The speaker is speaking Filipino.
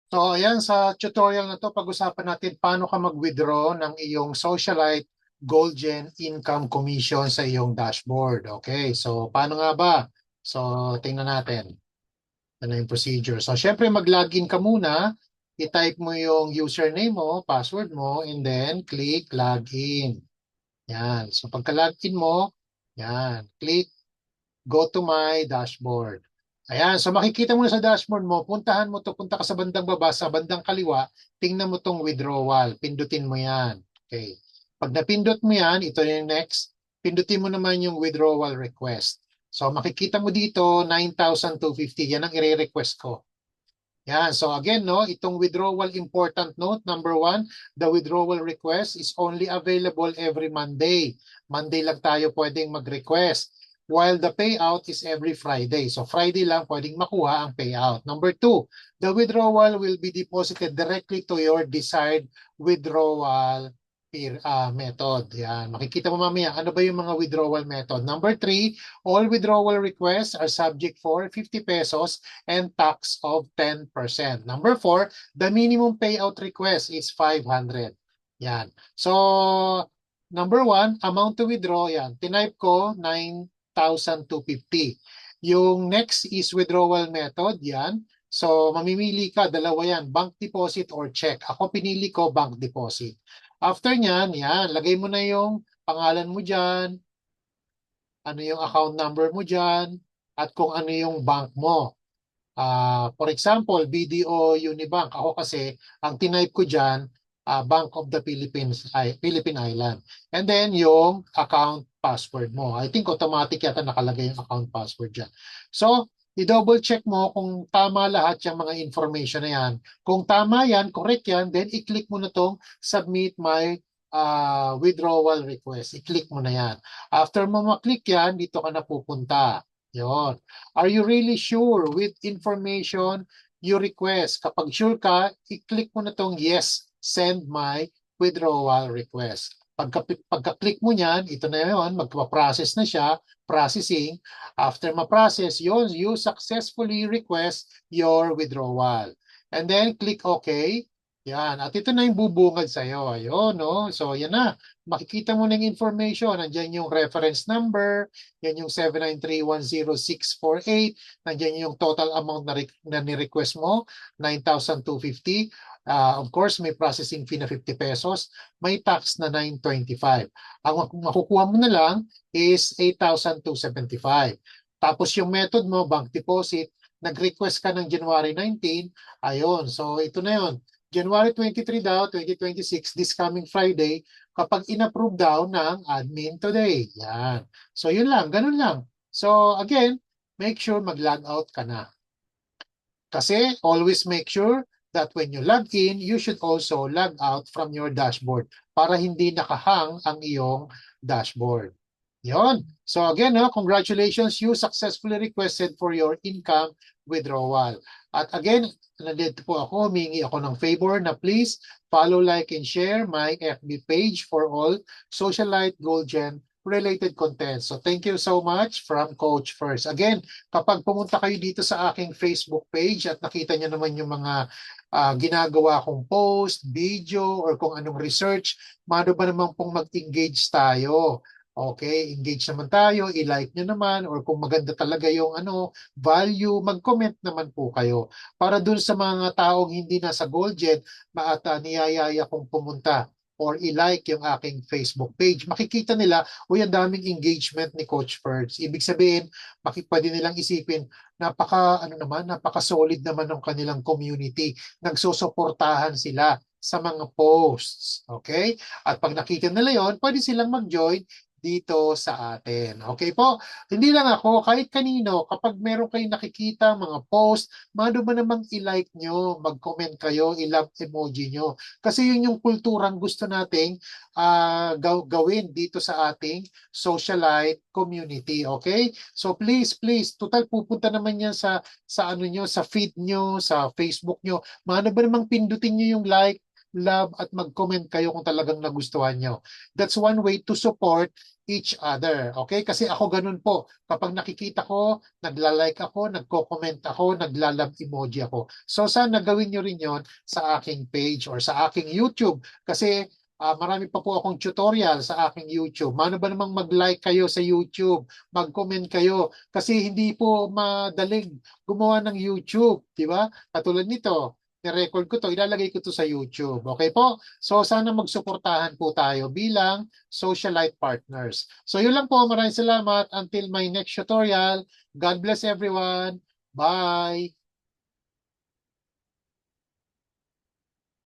So ayan, sa tutorial na to, pag-usapan natin paano ka mag-withdraw ng iyong Socialite Goldgen Income Commission sa iyong dashboard. Okay, so paano nga ba? So tingnan natin. Ano yung procedure? So syempre mag-login ka muna, i-type mo yung username mo, password mo, and then click login. Yan. So pagka-login mo, yan, click go to my dashboard. Ayan, so makikita mo na sa dashboard mo, puntahan mo to, punta ka sa bandang baba, sa bandang kaliwa, tingnan mo tong withdrawal, pindutin mo yan. Okay. Pag napindot mo yan, ito yung next, pindutin mo naman yung withdrawal request. So makikita mo dito, 9,250, yan ang i-request ko. Yan. So again, no, itong withdrawal important note, number one, the withdrawal request is only available every Monday. Monday lang tayo pwedeng mag-request. While the payout is every Friday. So Friday lang pwedeng makuha ang payout. Number two, the withdrawal will be deposited directly to your desired withdrawal method. Yan. Makikita mo mamaya ano ba yung mga withdrawal method. Number three, all withdrawal requests are subject for 50 pesos and tax of 10%. Number four, the minimum payout request is 500. Yan. So, number one, amount to withdraw, yan. Tinype ko, 9,250. Yung next is withdrawal method, yan. So, mamimili ka, dalawa yan, bank deposit or check. Ako pinili ko bank deposit. After nyan, yan, lagay mo na yung pangalan mo dyan, ano yung account number mo dyan, at kung ano yung bank mo. For example, BDO Unibank. Ako kasi, ang tinype ko dyan, Bank of the Philippines, Philippine Island. And then yung account password mo. I think automatic yata nakalagay yung account password dyan. So, i-double check mo kung tama lahat yung mga information na yan. Kung tama yan, correct yan, then i-click mo na tong submit my withdrawal request. I-click mo na yan. After mo maklik yan, dito ka na pupunta. Yon. Are you really sure with information you request? Kapag sure ka, i-click mo na tong yes, send my withdrawal request. Pagka-click mo niyan, ito na yon, magpa-process na siya, processing. After ma-process, yun, you successfully request your withdrawal. And then click OK. Yan. At ito na yung bubungad sa'yo. Ayun, no? So, yan na. Makikita mo na yung information. Nandiyan yung reference number, yan yung 793100648. Nandiyan yung total amount na ni-request mo, 9,250. Of course, may processing fee na 50 pesos. May tax na 925. Ang makukuha mo na lang is 8,275. Tapos yung method mo, bank deposit, nag-request ka ng January 19, ayun. So ito na yun. January 23 daw, 2026, this coming Friday, kapag in-approve daw ng admin today. Yan. So yun lang, ganun lang. So again, make sure mag-log out ka na. Kasi always make sure that when you log in, you should also log out from your dashboard para hindi nakahang ang iyong dashboard. Yon. So again, congratulations, you successfully requested for your income withdrawal. At again, nandito po ako, humingi ako ng favor na please follow, like, and share my FB page for all Socialite Goldgen related content. So thank you so much from Coach First. Again, kapag pumunta kayo dito sa aking Facebook page at nakita nyo naman yung mga ginagawa kong post, video, or kung anong research, mano ba naman pong mag-engage tayo. Okay, engage naman tayo, i-like nyo naman, or kung maganda talaga yung value, mag-comment naman po kayo. Para dun sa mga taong hindi nasa Goldgen, niyayaya kong pumunta or i-like yung aking Facebook page. Makikita nila, uy, ang daming engagement ni Coach Ferds. Ibig sabihin, pwede nilang isipin, napaka-solid naman ng kanilang community. Nagsusuportahan sila sa mga posts. Okay? At pag nakita nila yon, pwede silang mag-join dito sa atin. Okay po? Hindi lang ako, kahit kanino, kapag meron kayong nakikita mga post, mano ba namang i-like nyo, mag-comment kayo, i-love emoji nyo. Kasi yun yung kulturang gusto nating gawin dito sa ating socialite community. Okay? So please, please, total pupunta naman yan sa ano nyo, sa feed nyo, sa Facebook nyo. Mano ba namang pindutin nyo yung like, love, at mag-comment kayo kung talagang nagustuhan nyo. That's one way to support each other. Okay? Kasi ako ganun po. Kapag nakikita ko, nagla-like ako, nagko-comment ako, nagla-love emoji ako. So sana gawin nyo rin yon sa aking page or sa aking YouTube. Kasi marami pa po akong tutorial sa aking YouTube. Mano ba namang mag-like kayo sa YouTube, mag-comment kayo kasi hindi po madaling gumawa ng YouTube, di ba? Katulad nito, ni-record ko to, ilalagay ko to sa YouTube. Okay po? So sana magsuportahan po tayo bilang socialite partners. So yun lang po, maraming salamat. Until my next tutorial. God bless everyone. Bye!